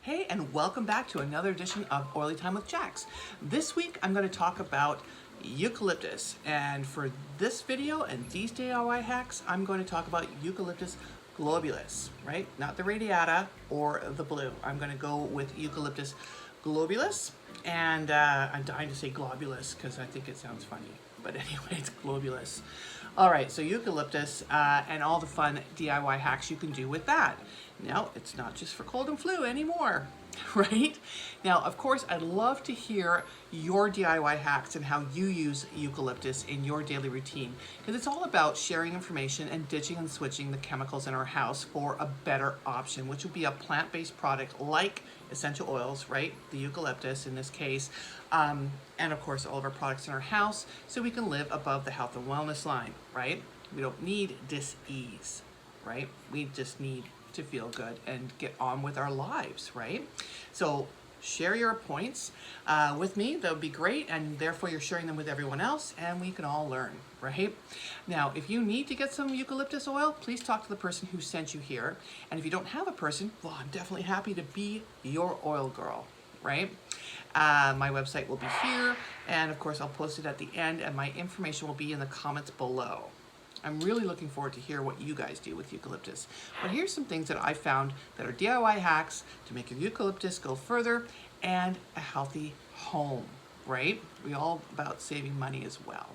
Hey, and welcome back to another edition of Oily Time with Jax. This week I'm going to talk about eucalyptus, and for this video and these DIY hacks I'm going to talk about Eucalyptus globulus, right? Not the radiata or the blue. I'm going to go with Eucalyptus globulus, and I'm dying to say globulus because I think it sounds funny, but anyway, it's globulus. All right, so eucalyptus and all the fun DIY hacks you can do with that. Now, it's not just for cold and flu anymore, right? Now, of course, I'd love to hear your DIY hacks and how you use eucalyptus in your daily routine, because it's all about sharing information and ditching and switching the chemicals in our house for a better option, which would be a plant-based product like essential oils, right? The eucalyptus in this case, and of course all of our products in our house, so we can live above the health and wellness line, right? We don't need dis-ease, right? We just need to feel good and get on with our lives, right? So share your points with me. That would be great, and therefore you're sharing them with everyone else and we can all learn, right? Now, if you need to get some eucalyptus oil, please talk to the person who sent you here. And if you don't have a person, well, I'm definitely happy to be your oil girl, right? My website will be here, and of course I'll post it at the end, and my information will be in the comments below. I'm really looking forward to hear what you guys do with eucalyptus. But here's some things that I found that are DIY hacks to make your eucalyptus go further and a healthy home, right? We're all about saving money as well.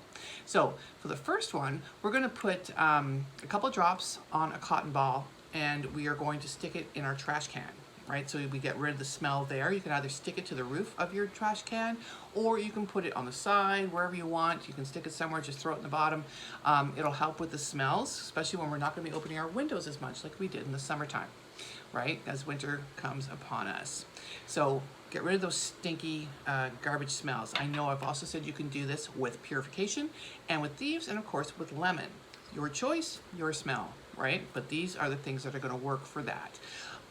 So for the first one, we're gonna put a couple drops on a cotton ball, and we are going to stick it in our trash can. Right, so we get rid of the smell there. You can either stick it to the roof of your trash can, or you can put it on the side, wherever you want. You can stick it somewhere, just throw it in the bottom. It'll help with the smells, especially when we're not going to be opening our windows as much like we did in the summertime, right, as winter comes upon us. So get rid of those stinky garbage smells. I know I've also said you can do this with purification and with thieves, and of course with lemon. Your choice, your smell, right? But these are the things that are going to work for that.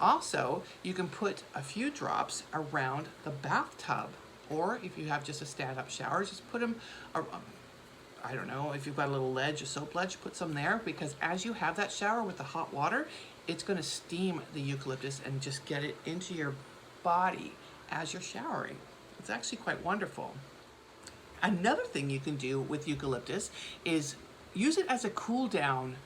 Also, you can put a few drops around the bathtub, or if you have just a stand-up shower, just put them, I don't know, if you've got a little ledge, a soap ledge, put some there, because as you have that shower with the hot water, it's going to steam the eucalyptus and just get it into your body as you're showering. It's actually quite wonderful. Another thing you can do with eucalyptus is use it as a cool down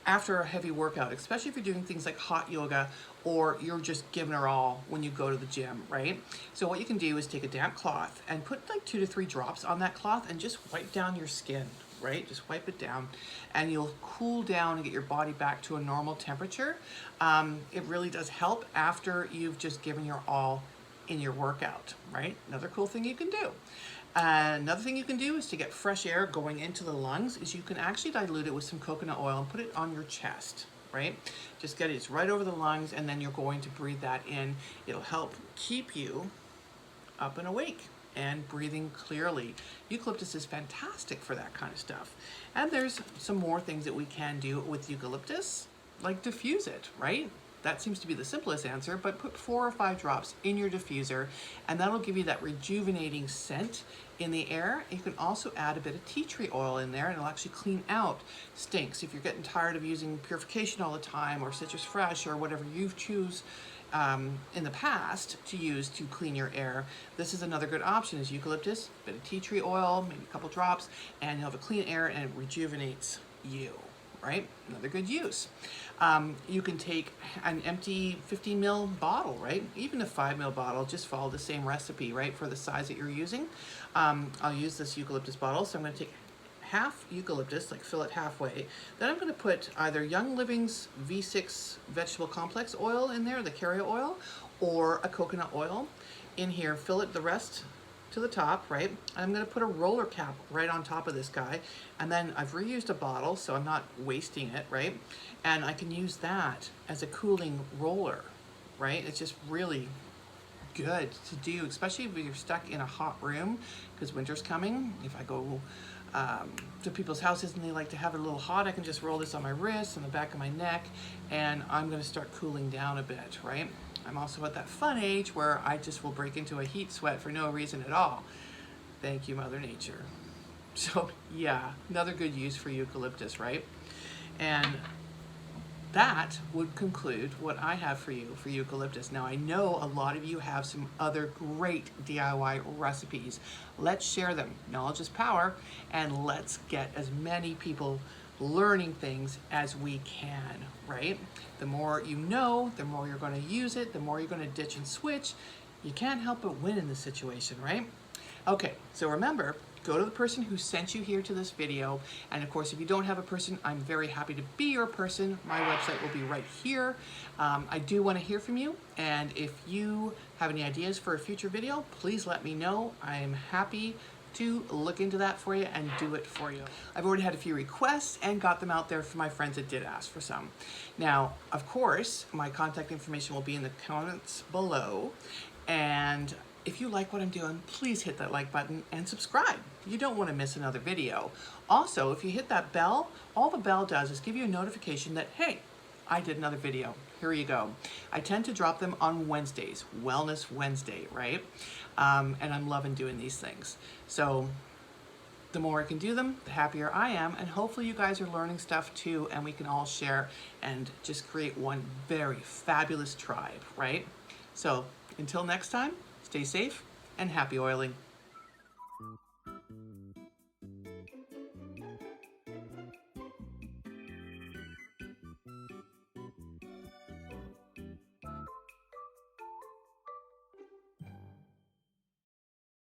after a heavy workout, especially if you're doing things like hot yoga or you're just giving her all when you go to the gym, right? So what you can do is take a damp cloth and put like 2 to 3 drops on that cloth and just wipe down your skin, right? Just wipe it down and you'll cool down and get your body back to a normal temperature. It really does help after you've just given your all in your workout, right? Another cool thing you can do. Another thing you can do is to get fresh air going into the lungs is you can actually dilute it with some coconut oil and put it on your chest, right? Just get it, it's right over the lungs, and then you're going to breathe that in. It'll help keep you up and awake and breathing clearly. Eucalyptus is fantastic for that kind of stuff. And there's some more things that we can do with eucalyptus, like diffuse it, right? That seems to be the simplest answer, but put 4 or 5 drops in your diffuser, and that'll give you that rejuvenating scent in the air. You can also add a bit of tea tree oil in there, and it'll actually clean out stinks. If you're getting tired of using purification all the time, or citrus fresh, or whatever you choose in the past to use to clean your air, this is another good option, is eucalyptus, a bit of tea tree oil, maybe a couple drops, and you'll have a clean air and it rejuvenates you. Right? Another good use. You can take an empty 15 ml bottle, right? Even a 5 ml bottle, just follow the same recipe, right? For the size that you're using. I'll use this eucalyptus bottle, so I'm going to take half eucalyptus, like fill it halfway. Then I'm going to put either Young Living's V6 vegetable complex oil in there, the carrier oil, or a coconut oil in here. Fill it the rest to the top, right? I'm going to put a roller cap right on top of this guy, and then I've reused a bottle, so I'm not wasting it, right? And I can use that as a cooling roller, right? It's just really good to do, especially if you're stuck in a hot room, because winter's coming. If I go to people's houses and they like to have it a little hot, I can just roll this on my wrist and the back of my neck, and I'm going to start cooling down a bit, right? I'm also at that fun age where I just will break into a heat sweat for no reason at all. Thank you, Mother Nature. So yeah, another good use for eucalyptus, right? And that would conclude what I have for you for eucalyptus. Now, I know a lot of you have some other great DIY recipes. Let's share them. Knowledge is power, and let's get as many people learning things as we can, right? The more you know, the more you're going to use it, the more you're going to ditch and switch. You can't help but win in this situation, right? Okay, so remember, go to the person who sent you here to this video. And of course, if you don't have a person, I'm very happy to be your person. My website will be right here. I do want to hear from you. And if you have any ideas for a future video, please let me know. I'm happy to look into that for you and do it for you. I've already had a few requests and got them out there for my friends that did ask for some. Now, of course, my contact information will be in the comments below. And if you like what I'm doing, please hit that like button and subscribe. You don't want to miss another video. Also, if you hit that bell, all the bell does is give you a notification that, hey, I did another video. Here you go. I tend to drop them on Wednesdays, Wellness Wednesday, right? And I'm loving doing these things. So the more I can do them, the happier I am. And hopefully you guys are learning stuff too, and we can all share and just create one very fabulous tribe, right? So until next time, stay safe and happy oiling.